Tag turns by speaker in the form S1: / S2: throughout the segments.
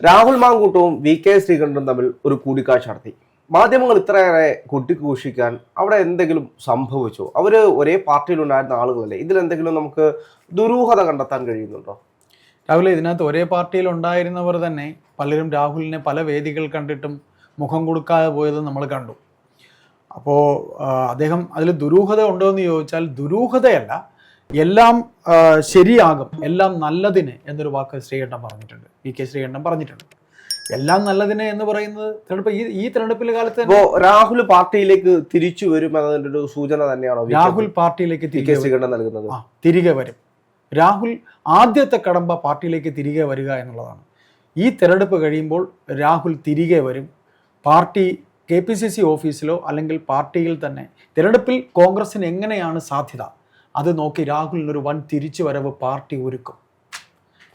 S1: Rahul മാങ്കൂട്ടവും VK. ശ്രീകണ്ഠനും തമ്മിൽ ഒരു കൂടിക്കാഴ്ച നടത്തി. മാധ്യമങ്ങൾ ഇത്രയേറെ കൊട്ടിഘോഷിക്കാൻ അവിടെ എന്തെങ്കിലും സംഭവിച്ചോ? അവര് ഒരേ പാർട്ടിയിലുണ്ടായിരുന്ന ആളുകളല്ലേ? ഇതിലെന്തെങ്കിലും നമുക്ക് ദുരൂഹത കണ്ടെത്താൻ കഴിയുന്നുണ്ടോ?
S2: രാഹുൽ, ഇതിനകത്ത് ഒരേ പാർട്ടിയിൽ ഉണ്ടായിരുന്നവർ തന്നെ പലരും രാഹുലിനെ പല വേദികൾ കണ്ടിട്ടും മുഖം കൊടുക്കാതെ പോയത് നമ്മൾ കണ്ടു. അപ്പോൾ അദ്ദേഹം അതിൽ ദുരൂഹത ഉണ്ടോ എന്ന് ചോദിച്ചാൽ ദുരൂഹതയല്ല, എല്ലാം ശരിയാകും, എല്ലാം നല്ലതിന് എന്നൊരു വാക്ക് ശ്രീകണ്ഠൻ പറഞ്ഞിട്ടുണ്ട്, വി.കെ. ശ്രീകണ്ഠൻ പറഞ്ഞിട്ടുണ്ട്. എല്ലാം നല്ലതിന് എന്ന് പറയുന്നത് തെരഞ്ഞെടുപ്പ് ഈ തെരഞ്ഞെടുപ്പിലെ കാലത്ത്
S1: രാഹുൽ പാർട്ടിയിലേക്ക് തിരിച്ചു വരും എന്നതിന്റെ ഒരു സൂചന തന്നെയാണോ
S2: രാഹുൽ പാർട്ടിയിലേക്ക്
S1: നൽകുന്നത്?
S2: തിരികെ വരും. രാഹുൽ ആദ്യത്തെ കടമ്പ പാർട്ടിയിലേക്ക് തിരികെ വരിക എന്നുള്ളതാണ്. ഈ തെരഞ്ഞെടുപ്പ് കഴിയുമ്പോൾ രാഹുൽ തിരികെ വരും. പാർട്ടി KPCC ഓഫീസിലോ അല്ലെങ്കിൽ പാർട്ടിയിൽ തന്നെ തെരഞ്ഞെടുപ്പിൽ കോൺഗ്രസിന് എങ്ങനെയാണ് സാധ്യത അത് നോക്കി രാഹുലിനൊരു വൻ തിരിച്ചു വരവ് പാർട്ടി ഒരുക്കും.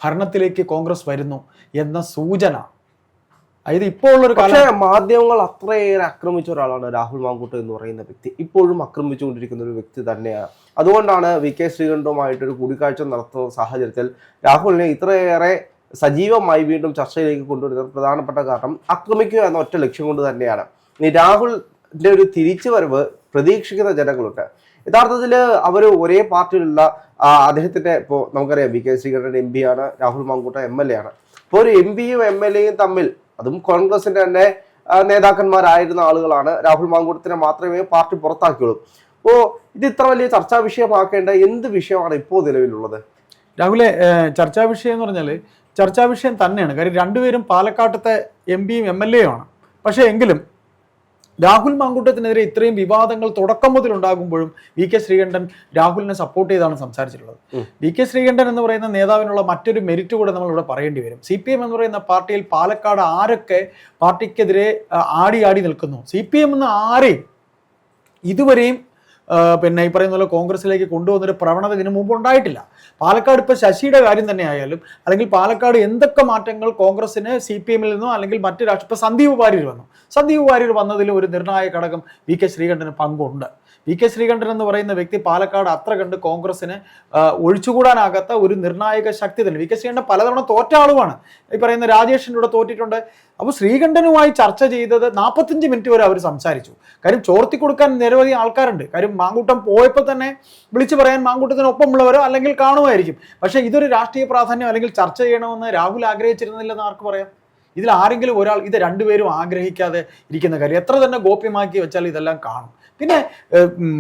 S2: ഭരണത്തിലേക്ക് കോൺഗ്രസ് വരുന്നു എന്ന സൂചന. അതായത് ഇപ്പോൾ ഉള്ളൊരു
S1: മാധ്യമങ്ങൾ അത്രയേറെ ആക്രമിച്ച ഒരാളാണ് രാഹുൽ മാങ്കൂട്ടം എന്ന് പറയുന്ന വ്യക്തി. ഇപ്പോഴും ആക്രമിച്ചുകൊണ്ടിരിക്കുന്ന ഒരു വ്യക്തി തന്നെയാണ്. അതുകൊണ്ടാണ് വി.കെ. ശ്രീകണ്ഠുമായിട്ടൊരു കൂടിക്കാഴ്ച നടത്തുന്ന സാഹചര്യത്തിൽ രാഹുലിനെ ഇത്രയേറെ സജീവമായി വീണ്ടും ചർച്ചയിലേക്ക് കൊണ്ടുവരുന്നത് പ്രധാനപ്പെട്ട കാരണം ആക്രമിക്കുക എന്ന ഒറ്റ ലക്ഷ്യം കൊണ്ട് തന്നെയാണ്. ഈ രാഹുലിന്റെ ഒരു തിരിച്ചുവരവ് പ്രതീക്ഷിക്കുന്ന ജനങ്ങളുണ്ട്. യഥാർത്ഥത്തിൽ അവർ ഒരേ പാർട്ടിയിലുള്ള അദ്ദേഹത്തിന്റെ ഇപ്പോൾ നമുക്കറിയാം വി.കെ. ശ്രീകണ്ഠൻ MP ആണ്, രാഹുൽ മാങ്കൂട്ടം MLA ആണ്. ഇപ്പോൾ ഒരു MP-യും MLA-യും തമ്മിൽ, അതും കോൺഗ്രസിന്റെ തന്നെ നേതാക്കന്മാരായിരുന്ന ആളുകളാണ്, രാഹുൽ മാങ്കൂട്ടത്തിനെ മാത്രമേ പാർട്ടി പുറത്താക്കിയുള്ളൂ. അപ്പോൾ ഇത് ഇത്ര വലിയ ചർച്ചാ വിഷയമാക്കേണ്ട എന്ത് വിഷയമാണ് ഇപ്പോൾ നിലവിലുള്ളത്?
S2: രാഹുലെ, ചർച്ചാ വിഷയം എന്ന് പറഞ്ഞാൽ ചർച്ചാ വിഷയം തന്നെയാണ്. കാര്യം രണ്ടുപേരും പാലക്കാട്ടത്തെ MP-യും MLA-യും ആണ്. പക്ഷേ എങ്കിലും രാഹുൽ മാങ്കൂട്ടത്തിനെതിരെ ഇത്രയും വിവാദങ്ങൾ തുടക്കം മുതൽ ഉണ്ടാകുമ്പോഴും വി.കെ. ശ്രീകണ്ഠൻ രാഹുലിനെ സപ്പോർട്ട് ചെയ്താണ് സംസാരിച്ചിട്ടുള്ളത്. വി.കെ. ശ്രീകണ്ഠൻ എന്ന് പറയുന്ന നേതാവിനുള്ള മറ്റൊരു മെരിറ്റ് കൂടെ നമ്മളിവിടെ പറയേണ്ടി വരും. CPM എന്ന് പറയുന്ന പാർട്ടിയിൽ പാലക്കാട് ആരൊക്കെ പാർട്ടിക്കെതിരെ ആടി നിൽക്കുന്നു, CPM എന്ന് ആരെയും ഇതുവരെയും ഈ പറയുന്ന പോലെ കോൺഗ്രസിലേക്ക് കൊണ്ടുവന്നൊരു പ്രവണത ഇതിനു മുമ്പ് ഉണ്ടായിട്ടില്ല. പാലക്കാട് ഇപ്പോൾ ശശിയുടെ കാര്യം തന്നെ ആയാലും, അല്ലെങ്കിൽ പാലക്കാട് എന്തൊക്കെ മാറ്റങ്ങൾ കോൺഗ്രസിന് CPM-ൽ നിന്നോ അല്ലെങ്കിൽ മറ്റു ഇപ്പൊ സന്ദീപ് വാര്യർ വന്നതിൽ ഒരു നിർണായക ഘടകം വി.കെ. ശ്രീകണ്ഠന് പങ്കുണ്ട്. വി.കെ. ശ്രീകണ്ഠൻ എന്ന് പറയുന്ന വ്യക്തി പാലക്കാട് അത്ര കണ്ട് കോൺഗ്രസിന് ഒഴിച്ചുകൂടാനാകാത്ത ഒരു നിർണായക ശക്തി തന്നെ. വി.കെ. ശ്രീകണ്ഠൻ പലതവണ തോറ്റ ആളുമാണ്. ഈ പറയുന്ന രാജേഷിൻ്റെ കൂടെ തോറ്റിട്ടുണ്ട്. അപ്പോൾ ശ്രീകണ്ഠനുമായി ചർച്ച ചെയ്തത് 45 മിനിറ്റ് വരെ അവർ സംസാരിച്ചു. കാര്യം ചോർത്തി കൊടുക്കാൻ നിരവധി ആൾക്കാരുണ്ട്. കാര്യം മാങ്കൂട്ടം പോയപ്പോൾ തന്നെ വിളിച്ചു പറയാൻ മാങ്കൂട്ടത്തിനൊപ്പമുള്ളവരോ അല്ലെങ്കിൽ കാണുമായിരിക്കും. പക്ഷേ ഇതൊരു രാഷ്ട്രീയ പ്രാധാന്യം അല്ലെങ്കിൽ ചർച്ച ചെയ്യണമെന്ന് രാഹുൽ ആഗ്രഹിച്ചിരുന്നില്ലെന്ന് ആർക്ക് പറയാം? ഇതിൽ ആരെങ്കിലും ഒരാൾ, ഇത് രണ്ടുപേരും ആഗ്രഹിക്കാതെ ഇരിക്കുന്ന കാര്യം എത്ര തന്നെ ഗോപ്യമാക്കി വെച്ചാൽ ഇതെല്ലാം കാണും. പിന്നെ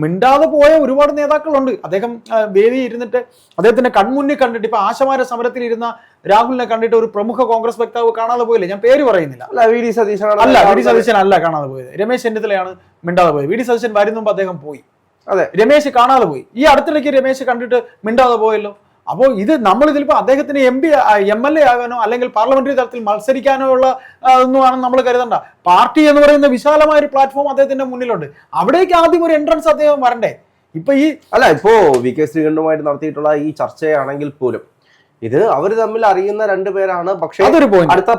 S2: മിണ്ടാതെ പോയ ഒരുപാട് നേതാക്കളുണ്ട്. അദ്ദേഹം വേദി ഇരുന്നിട്ട് അദ്ദേഹത്തിന്റെ കൺമുന്നിൽ കണ്ടിട്ട് ഇപ്പൊ ആശമാര സമരത്തിൽ ഇരുന്ന രാഹുലിനെ കണ്ടിട്ട് ഒരു പ്രമുഖ കോൺഗ്രസ് വക്താവ് കാണാതെ പോയില്ലേ? ഞാൻ പേര് പറയുന്നില്ല.
S1: വി.ഡി.
S2: സതീശൻ അല്ല കാണാതെ പോയത്, രമേശ് ചെന്നിത്തലയാണ് മിണ്ടാതെ പോയത്. വി.ഡി. സതീശൻ വരുന്നുമ്പ് അദ്ദേഹം പോയി.
S1: അതെ,
S2: രമേശ് കാണാതെ പോയി. ഈ അടുത്തിടയ്ക്ക് രമേശ് കണ്ടിട്ട് മിണ്ടാതെ പോയല്ലോ. അപ്പോൾ ഇത് നമ്മൾ ഇതിലിപ്പോൾ അദ്ദേഹത്തിന് MLA ആകാനോ അല്ലെങ്കിൽ പാർലമെന്ററി തലത്തിൽ മത്സരിക്കാനോ ഉള്ള ഒന്നുമാണ് നമ്മൾ കരുതണ്ട. പാർട്ടി എന്ന് പറയുന്ന വിശാലമായ ഒരു പ്ലാറ്റ്ഫോം അദ്ദേഹത്തിന്റെ മുന്നിലുണ്ട്. അവിടേക്ക് ആദ്യം ഒരു എൻട്രൻസ് അദ്ദേഹം വരണ്ടേ?
S1: ഇപ്പോ വി.കെ. ശ്രീകണ്ഠുമായിട്ട് നടത്തിയിട്ടുള്ള ഈ ചർച്ചയാണെങ്കിൽ പോലും ഇത് അവർ തമ്മിൽ അറിയുന്ന രണ്ടുപേരാണ്. പക്ഷേ അടുത്ത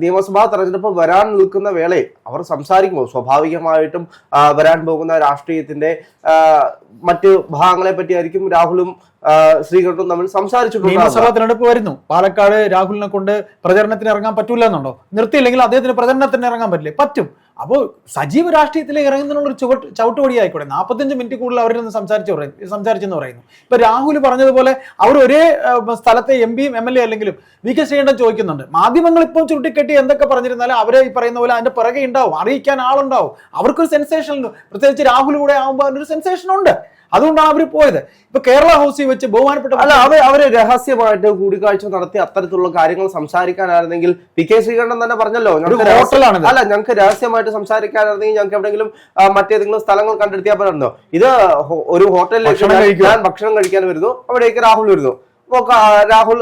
S1: നിയമസഭാ തെരഞ്ഞെടുപ്പ് വരാൻ നിൽക്കുന്ന വേളയിൽ അവർ സംസാരിക്കുമ്പോൾ സ്വാഭാവികമായിട്ടും വരാൻ പോകുന്ന രാഷ്ട്രീയത്തിന്റെ മറ്റ് ഭാഗങ്ങളെ പറ്റിയായിരിക്കും രാഹുലും ശ്രീകണ്ഠനും തമ്മിൽ സംസാരിച്ചിട്ടുണ്ട്.
S2: നിയമസഭാ തെരഞ്ഞെടുപ്പ് വരുന്നു. പാലക്കാട് രാഹുലിനെ കൊണ്ട് പ്രചരണത്തിന് ഇറങ്ങാൻ പറ്റൂല എന്നുണ്ടോ? നിർത്തിയില്ലെങ്കിൽ അദ്ദേഹത്തിന് പ്രചരണത്തിന് ഇറങ്ങാൻ പറ്റില്ലേ? പറ്റും. അപ്പോൾ സജീവ രാഷ്ട്രീയത്തിലേക്ക് ഇറങ്ങുന്നതിനുള്ളൊരു ചവിട്ടുപടി ആയിക്കോട്ടെ. 45 മിനിറ്റ് കൂടുതൽ അവരിൽ സംസാരിച്ചെന്ന് പറയുന്നു. ഇപ്പൊ രാഹുൽ പറഞ്ഞതുപോലെ അവർ ഒരേ സ്ഥലത്തെ MP-യും MLA അല്ലെങ്കിലും വി.കെ. ശ്രീകണ്ഠൻ ചോദിക്കുന്നുണ്ട്. മാധ്യമങ്ങൾ ഇപ്പം ചുരുട്ടിക്കെട്ടി എന്തൊക്കെ പറഞ്ഞിരുന്നാലും അവരെ ഈ പറയുന്ന പോലെ അതിന്റെ പിറകെ ഉണ്ടാവും, അറിയിക്കാൻ ആളുണ്ടാവും. അവർക്കൊരു സെൻസേഷൻ ഉണ്ട്. പ്രത്യേകിച്ച് രാഹുൽ കൂടെ ആകുമ്പോൾ അതിനൊരു സെൻസേഷൻ ഉണ്ട്. അതുകൊണ്ടാണ് അവർ പോയത്. ഇപ്പൊ കേരള ഹൗസിൽ വെച്ച് ബഹുമാനപ്പെട്ട
S1: അവര് രഹസ്യമായിട്ട് കൂടിക്കാഴ്ച നടത്തി അത്തരത്തിലുള്ള കാര്യങ്ങൾ സംസാരിക്കാനായിരുന്നെങ്കിൽ വി.കെ. ശ്രീകണ്ഠൻ തന്നെ പറഞ്ഞല്ലോ, ഞങ്ങൾക്ക് രഹസ്യമായിട്ട് സംസാരിക്കാനായിരുന്നെങ്കിൽ ഞങ്ങൾക്ക് എവിടെയെങ്കിലും മറ്റേതെങ്കിലും സ്ഥലങ്ങൾ കണ്ടെത്തിയാൽ പറയുന്നോ. ഇത് ഒരു ഹോട്ടലിലേക്ക് ഭക്ഷണം കഴിക്കാൻ വരുന്നു, അവിടേക്ക് രാഹുൽ വരുന്നു. അപ്പൊ രാഹുൽ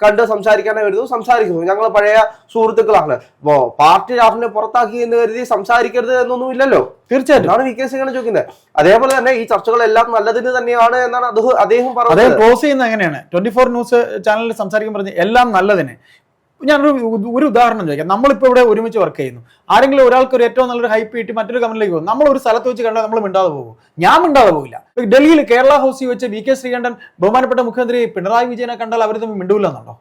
S1: കണ്ട് സംസാരിക്കാനേ വരുന്നു, സംസാരിക്കുന്നു. ഞങ്ങൾ പഴയ സുഹൃത്തുക്കളാണ്. അപ്പോ പാർട്ടി രാഹുലിനെ പുറത്താക്കി എന്ന് കരുതി സംസാരിക്കരുത് എന്നൊന്നും ഇല്ലല്ലോ.
S2: തീർച്ചയായിട്ടും
S1: ആണ് വി.കെ. ശ്രീകണ്ഠൻ ചോദിക്കുന്നത്. അതേപോലെ തന്നെ ഈ ചർച്ചകളെല്ലാം നല്ലതിന് തന്നെയാണ് എന്നാണ് അദ്ദേഹം പറഞ്ഞത്.
S2: ക്ലോസ് ചെയ്യുന്നത് എങ്ങനെയാണ്? 24 ന്യൂസ് ചാനലിൽ സംസാരിക്കാൻ പറഞ്ഞ് എല്ലാം നല്ലതിന്. ഞാനൊരു ഉദാഹരണം ചോദിക്കാം. നമ്മളിപ്പോൾ ഇവിടെ ഒരുമിച്ച് വർക്ക് ചെയ്യുന്നു. ആരെങ്കിലും ഒരാൾക്ക് ഒരു ഏറ്റവും നല്ലൊരു ഹൈപ്പ് കിട്ടി മറ്റൊരു കമ്പനിയിലേക്ക് പോകും. നമ്മൾ ഒരു സ്ഥലത്ത് വെച്ച് കണ്ടാൽ നമ്മൾ മിണ്ടാതെ പോകും. ഞാൻ മിണ്ടാതെ പോകില്ല. ഡൽഹിയിൽ കേരള ഹൗസിൽ വെച്ച് വി.കെ. ശ്രീകണ്ഠൻ ബഹുമാനപ്പെട്ട മുഖ്യമന്ത്രി പിണറായി വിജയനെ കണ്ടാൽ അവർ തമ്മിൽ മിണ്ടൂലെന്നുണ്ടോ?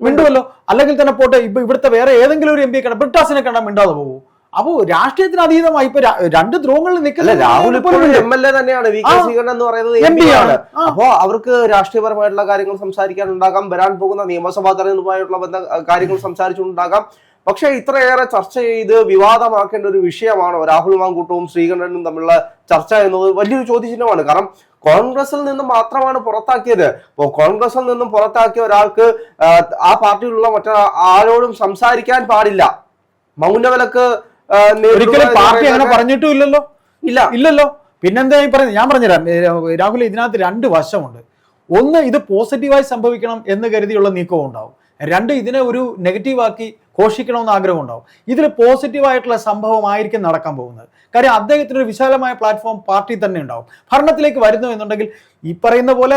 S2: മിണ്ടുമല്ലോ. അല്ലെങ്കിൽ തന്നെ പോട്ടെ, ഇപ്പൊ ഇവിടുത്തെ വേറെ ഏതെങ്കിലും ഒരു MP കണ്ട ബ്രിട്ടാസിനെ കണ്ടാൽ മിണ്ടാതെ പോകും. അപ്പോ രാഷ്ട്രീയത്തിന് അതീതമായി ഇപ്പൊ രണ്ട് ധ്രുവങ്ങളിൽ നിൽക്കുന്ന
S1: രാഹുൽ ഇപ്പോഴും MLA തന്നെയാണ്. VK ശ്രീകണ്ഠൻ എന്ന് പറയുന്നത് MP ആണ്. അപ്പോ അവർക്ക് രാഷ്ട്രീയപരമായിട്ടുള്ള കാര്യങ്ങൾ സംസാരിക്കാനുണ്ടാകാം, വരാൻ പോകുന്ന നിയമസഭാ തെരഞ്ഞെടുപ്പുമായിട്ടുള്ള കാര്യങ്ങൾ സംസാരിച്ചുണ്ടാകാം. പക്ഷെ ഇത്രയേറെ ചർച്ച ചെയ്ത് വിവാദമാക്കേണ്ട ഒരു വിഷയമാണോ രാഹുൽ മാങ്കൂട്ടവും ശ്രീകണ്ഠനും തമ്മിലുള്ള ചർച്ച എന്നത് വലിയൊരു ചോദ്യചിഹ്നമാണ്. കാരണം കോൺഗ്രസിൽ നിന്നും മാത്രമാണ് പുറത്താക്കിയത്. അപ്പോൾ കോൺഗ്രസിൽ നിന്നും പുറത്താക്കിയ ഒരാൾക്ക് ആ പാർട്ടിയിലുള്ള മറ്റാരോടും സംസാരിക്കാൻ പാടില്ല, മൗനവിലക്ക്
S2: ഒരിക്കലും പാർട്ടി അങ്ങനെ പറഞ്ഞിട്ടും ഇല്ലല്ലോ. പിന്നെന്താ ഈ പറയുന്നത്? ഞാൻ പറഞ്ഞുതരാം രാഹുൽ, ഇതിനകത്ത് രണ്ട് വശമുണ്ട്. ഒന്ന്, ഇത് പോസിറ്റീവായി സംഭവിക്കണം എന്ന് കരുതിയുള്ള നീക്കവും ഉണ്ടാവും. രണ്ട്, ഇതിനെ ഒരു നെഗറ്റീവാക്കി ഘോഷിക്കണമെന്ന് ആഗ്രഹം ഉണ്ടാവും. ഇതിൽ പോസിറ്റീവായിട്ടുള്ള സംഭവമായിരിക്കും നടക്കാൻ പോകുന്നത്. കാര്യം അദ്ദേഹത്തിന് ഒരു വിശാലമായ പ്ലാറ്റ്ഫോം പാർട്ടി തന്നെ ഉണ്ടാവും. ഭരണത്തിലേക്ക് വരുന്നു എന്നുണ്ടെങ്കിൽ ഈ പറയുന്ന പോലെ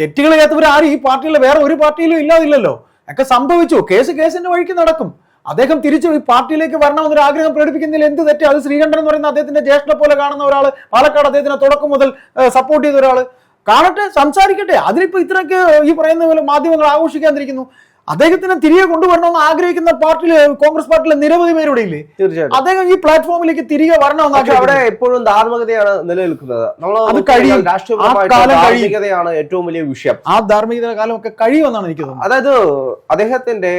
S2: തെറ്റുകൾ ചെയ്യാത്തവർ ആരും ഈ പാർട്ടിയിലെ വേറെ ഒരു പാർട്ടിയിലും ഇല്ലാതില്ലല്ലോ. ഒക്കെ സംഭവിച്ചു. കേസിന്റെ വഴിക്ക് നടക്കും. അദ്ദേഹം തിരിച്ചു ഈ പാർട്ടിയിലേക്ക് വരണമെന്നൊരു ആഗ്രഹം പ്രകടിപ്പിക്കുന്നതിൽ എന്ത് തെറ്റ്? അത് ശ്രീകണ്ഠൻ എന്ന് പറയുന്ന അദ്ദേഹത്തിന്റെ ജ്യേഷ്ഠനെ പോലെ കാണുന്ന ഒരാൾ, പാലക്കാട് അദ്ദേഹത്തിനെ തുടക്കം മുതൽ സപ്പോർട്ട് ചെയ്ത ഒരാൾ, കാണട്ടെ, സംസാരിക്കട്ടെ. അതിനിപ്പോ ഇത്രയൊക്കെ ഈ പറയുന്ന പോലെ മാധ്യമങ്ങൾ ആഘോഷിക്കാതിരിക്കുന്നു. അദ്ദേഹത്തിനെ തിരികെ കൊണ്ടുവരണമെന്ന് ആഗ്രഹിക്കുന്ന പാർട്ടിയിൽ, കോൺഗ്രസ് പാർട്ടിയിലെ നിരവധി പേരുടെ ഇല്ലേ? തീർച്ചയായും അദ്ദേഹം ഈ പ്ലാറ്റ്ഫോമിലേക്ക് തിരികെ വരണമെന്ന്. അവിടെ
S1: എപ്പോഴും ധാർമ്മികതയാണ് നിലനിൽക്കുന്നത്. ധാർമ്മികതയാണ് ഏറ്റവും വലിയ വിഷയം.
S2: ആ ധാർമ്മികത കാലമൊക്കെ കഴിയുമെന്നാണ് എനിക്ക് തോന്നുന്നത്.
S1: അതായത് അദ്ദേഹത്തിന്റെ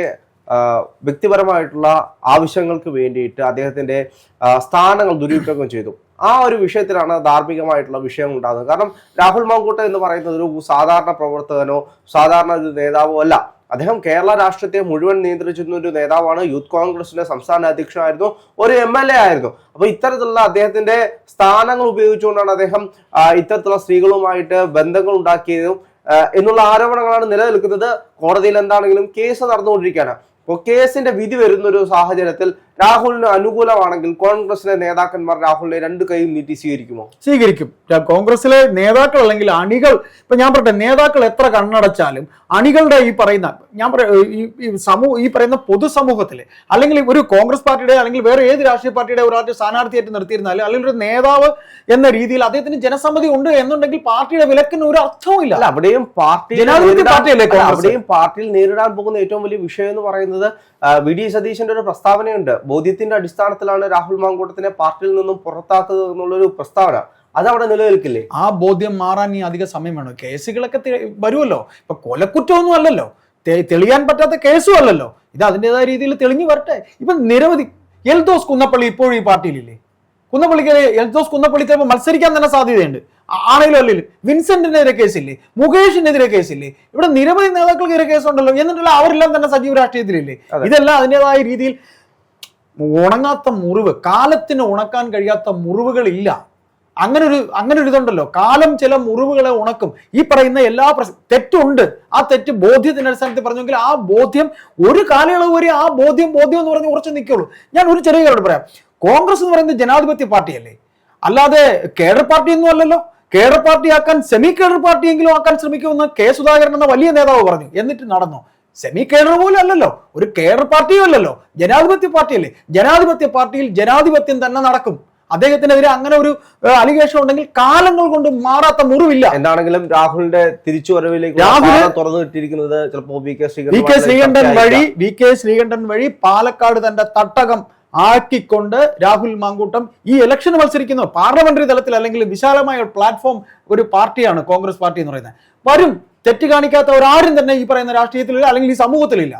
S1: വ്യക്തിപരമായിട്ടുള്ള ആവശ്യങ്ങൾക്ക് വേണ്ടിയിട്ട് അദ്ദേഹത്തിന്റെ സ്ഥാനങ്ങൾ ദുരുപയോഗം ചെയ്തു. ആ ഒരു വിഷയത്തിലാണ് ധാർമ്മികമായിട്ടുള്ള വിഷയം ഉണ്ടാകുന്നത്. കാരണം രാഹുൽ മാങ്കൂട്ടം എന്ന് പറയുന്നത് ഒരു സാധാരണ പ്രവർത്തകനോ സാധാരണ ഒരു നേതാവോ അല്ല. അദ്ദേഹം കേരള രാഷ്ട്രീയത്തെ മുഴുവൻ നിയന്ത്രിച്ചിരുന്ന ഒരു നേതാവാണ്. യൂത്ത് കോൺഗ്രസിന്റെ സംസ്ഥാന അധ്യക്ഷനായിരുന്നു, ഒരു MLA ആയിരുന്നു. അപ്പൊ ഇത്തരത്തിലുള്ള അദ്ദേഹത്തിന്റെ സ്ഥാനങ്ങൾ ഉപയോഗിച്ചുകൊണ്ടാണ് അദ്ദേഹം ഇത്തരത്തിലുള്ള സ്ത്രീകളുമായിട്ട് ബന്ധങ്ങൾ ഉണ്ടാക്കിയതും എന്നുള്ള ആരോപണങ്ങളാണ് നിലനിൽക്കുന്നത്. കോടതിയിൽ എന്താണെങ്കിലും കേസ് നടന്നുകൊണ്ടിരിക്കുകയാണ്. അപ്പോൾ കേസിന്റെ വിധി വരുന്ന ഒരു സാഹചര്യത്തിൽ രാഹുലിന് അനുകൂലമാണെങ്കിൽ കോൺഗ്രസിലെ നേതാക്കന്മാർ രാഹുലിനെ രണ്ട് കൈയും നീട്ടി സ്വീകരിക്കുമോ?
S2: സ്വീകരിക്കും. കോൺഗ്രസിലെ നേതാക്കൾ അല്ലെങ്കിൽ അണികൾ, ഇപ്പൊ ഞാൻ പറയട്ടെ, നേതാക്കൾ എത്ര കണ്ണടച്ചാലും അണികളുടെ ഈ പറയുന്ന ഈ പറയുന്ന പൊതുസമൂഹത്തിലെ അല്ലെങ്കിൽ ഒരു കോൺഗ്രസ് പാർട്ടിയുടെ അല്ലെങ്കിൽ വേറെ ഏത് രാഷ്ട്രീയ പാർട്ടിയുടെ ഒരാളുടെ സ്ഥാനാർത്ഥിയായിട്ട് നിർത്തിയിരുന്നാലും അല്ലെങ്കിൽ ഒരു നേതാവ് എന്ന രീതിയിൽ അദ്ദേഹത്തിന് ജനസമ്മതി ഉണ്ട് എന്നുണ്ടെങ്കിൽ പാർട്ടിയുടെ വിലക്കിന് ഒരു അർത്ഥവും ഇല്ല.
S1: അവിടെയും പാർട്ടിയിൽ നേരിടാൻ പോകുന്ന ഏറ്റവും വലിയ വിഷയം എന്ന് പറയുന്നത് VD സതീശന്റെ ഒരു പ്രസ്താവനയുണ്ട്. ബോധ്യത്തിന്റെ അടിസ്ഥാനത്തിലാണ് രാഹുൽ മാങ്കൂട്ടത്തിനെ പാർട്ടിയിൽ നിന്നും പുറത്താക്കുക എന്നുള്ളൊരു പ്രസ്താവന. അതവിടെ നിലനിൽക്കില്ലേ?
S2: ആ ബോധ്യം മാറാൻ ഈ അധിക സമയം വേണം. കേസുകളൊക്കെ വരുമല്ലോ. ഇപ്പൊ കൊലക്കുറ്റമൊന്നും അല്ലല്ലോ, തെളിയാൻ പറ്റാത്ത കേസും അല്ലല്ലോ. ഇത് അതിൻ്റെതായ രീതിയിൽ തെളിഞ്ഞു വരട്ടെ. ഇപ്പൊ നിരവധി എൽദോസ് കുന്നപ്പള്ളി ഇപ്പോഴും ഈ പാർട്ടിയിലില്ലേ? എൽദോസ് കുന്നപ്പള്ളി ചിലപ്പോൾ മത്സരിക്കാൻ തന്നെ സാധ്യതയുണ്ട്. ആണെങ്കിലും അല്ലെങ്കിലും വിൻസെന്റിനെതിരെ കേസില്ലേ, മുകേഷിനെതിരെ കേസില്ലേ, ഇവിടെ നിരവധി നേതാക്കൾക്കെതിരെ കേസുണ്ടല്ലോ. എന്നിട്ടല്ല അവരെല്ലാം തന്നെ സജീവ രാഷ്ട്രീയത്തിലില്ലേ? ഇതെല്ലാം അതിൻ്റെതായ രീതിയിൽ ഉണങ്ങാത്ത മുറിവ്, കാലത്തിന് ഉണക്കാൻ കഴിയാത്ത മുറിവുകളില്ല. അങ്ങനെ ഒരു ഇതുണ്ടല്ലോ, കാലം ചില മുറിവുകളെ ഉണക്കും. ഈ പറയുന്ന എല്ലാ തെറ്റുണ്ട്. ആ തെറ്റ് ബോധ്യത്തിന്റെ അടിസ്ഥാനത്തിൽ പറഞ്ഞെങ്കിൽ ആ ബോധ്യം ഒരു കാലയളവ് വരെ ആ ബോധ്യം എന്ന് പറഞ്ഞ് ഉറച്ചു നിൽക്കുള്ളൂ. ഞാൻ ഒരു ചെറിയ കാര്യം പറയാം. കോൺഗ്രസ് എന്ന് പറയുന്നത് ജനാധിപത്യ പാർട്ടിയല്ലേ, അല്ലാതെ കേഡർ പാർട്ടി ഒന്നും അല്ലല്ലോ. കേഡർ പാർട്ടി ആക്കാൻ സെമി കേഡർ പാർട്ടിയെങ്കിലും ആക്കാൻ ശ്രമിക്കുമെന്ന് K. സുധാകരൻ എന്ന വലിയ നേതാവ് പറഞ്ഞു. എന്നിട്ട് നടന്നോ? സെമി കേഡർ പോലും അല്ലല്ലോ, ഒരു കേഡർ പാർട്ടിയും അല്ലല്ലോ, ജനാധിപത്യ പാർട്ടിയല്ലേ. ജനാധിപത്യ പാർട്ടിയിൽ ജനാധിപത്യം തന്നെ നടക്കും. അദ്ദേഹത്തിനെതിരെ അങ്ങനെ ഒരു അലിഗേഷൻ ഉണ്ടെങ്കിൽ കാലങ്ങൾ കൊണ്ട് മാറാത്ത മുറിവില്ല.
S1: എന്താണെങ്കിലും രാഹുലിന്റെ തിരിച്ചുവരവിലേക്ക് തുറന്നു കിട്ടിയിരിക്കുന്നത് ചിലപ്പോൾ വി
S2: കെ ശ്രീകണ്ഠൻ വഴി പാലക്കാട് തന്റെ തട്ടകം ആക്കിക്കൊണ്ട് രാഹുൽ മാങ്കൂട്ടം ഈ ഇലക്ഷൻ മത്സരിക്കുന്നു. പാർലമെന്ററി തലത്തിൽ അല്ലെങ്കിൽ വിശാലമായ പ്ലാറ്റ്ഫോം ഒരു പാർട്ടിയാണ് കോൺഗ്രസ് പാർട്ടി എന്ന് പറയുന്നത്. വരും. തെറ്റ് കാണിക്കാത്തവരാരും തന്നെ ഈ പറയുന്ന രാഷ്ട്രീയത്തിലില്ല, അല്ലെങ്കിൽ ഈ സമൂഹത്തിലില്ല.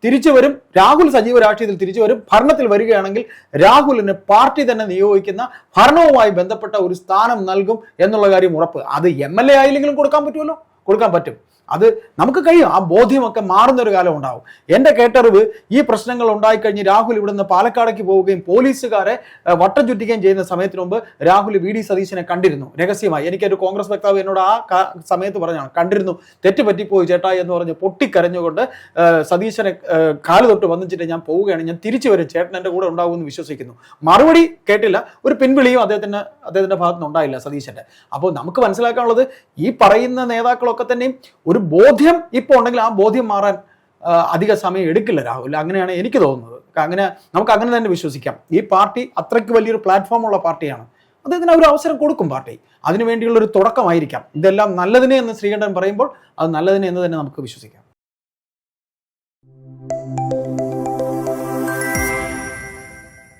S2: തിരിച്ചു വരും. രാഹുൽ സജീവ രാഷ്ട്രീയത്തിൽ തിരിച്ചു വരും. ഭരണത്തിൽ വരികയാണെങ്കിൽ രാഹുലിന് പാർട്ടി തന്നെ നിയോഗിക്കുന്ന ഭരണവുമായി ബന്ധപ്പെട്ട ഒരു സ്ഥാനം നൽകും എന്നുള്ള കാര്യം ഉറപ്പ്. അത് MLA ആയില്ലെങ്കിലും കൊടുക്കാൻ പറ്റുമല്ലോ, കൊടുക്കാൻ പറ്റും. അത് നമുക്ക് കഴിയും. ആ ബോധ്യമൊക്കെ മാറുന്ന ഒരു കാലം ഉണ്ടാവും. എൻ്റെ കേട്ടറിവ്, ഈ പ്രശ്നങ്ങൾ ഉണ്ടായിക്കഴിഞ്ഞ് രാഹുൽ ഇവിടുന്ന് പാലക്കാടേക്ക് പോവുകയും പോലീസുകാരെ വട്ടം ചുറ്റിക്കുകയും ചെയ്യുന്ന സമയത്തിന് മുമ്പ് രാഹുൽ VD സതീശനെ കണ്ടിരുന്നു രഹസ്യമായി. എനിക്കൊരു കോൺഗ്രസ് വക്താവ് എന്നോട് ആ സമയത്ത് പറഞ്ഞാണ്, കണ്ടിരുന്നു, തെറ്റ് പറ്റിപ്പോയി ചേട്ടാ എന്ന് പറഞ്ഞ് പൊട്ടിക്കരഞ്ഞുകൊണ്ട് സതീശനെ കാല് തൊട്ട് വന്നിച്ചിട്ട് ഞാൻ പോവുകയാണ്, ഞാൻ തിരിച്ചു വരും, ചേട്ടൻ എൻ്റെ കൂടെ ഉണ്ടാവുമെന്ന് വിശ്വസിക്കുന്നു. മറുപടി കേട്ടില്ല. ഒരു പിൻവിളിയും അദ്ദേഹത്തിന്റെ ഭാഗത്ത് നിന്ന് ഉണ്ടായില്ല സതീശന്റെ. അപ്പോൾ നമുക്ക് മനസ്സിലാക്കാനുള്ളത്, ഈ പറയുന്ന നേതാക്കളൊക്കെ തന്നെയും ഒരു ബോധ്യം ഇപ്പോൾ ഉണ്ടെങ്കിൽ ആ ബോധ്യം മാറാൻ അധിക സമയം എടുക്കില്ല രാഹുൽ. അങ്ങനെയാണ് എനിക്ക് തോന്നുന്നത്. നമുക്ക് അങ്ങനെ തന്നെ വിശ്വസിക്കാം. ഈ പാർട്ടി അത്രയ്ക്ക് വലിയൊരു പ്ലാറ്റ്ഫോം ഉള്ള പാർട്ടിയാണ്. അദ്ദേഹത്തിന് ഒരു അവസരം കൊടുക്കും പാർട്ടി. അതിനുവേണ്ടിയുള്ളൊരു തുടക്കമായിരിക്കാം ഇതെല്ലാം. നല്ലതിനെ എന്ന് ശ്രീകണ്ഠൻ പറയുമ്പോൾ അത് നല്ലതിനെ എന്ന് തന്നെ നമുക്ക് വിശ്വസിക്കാം.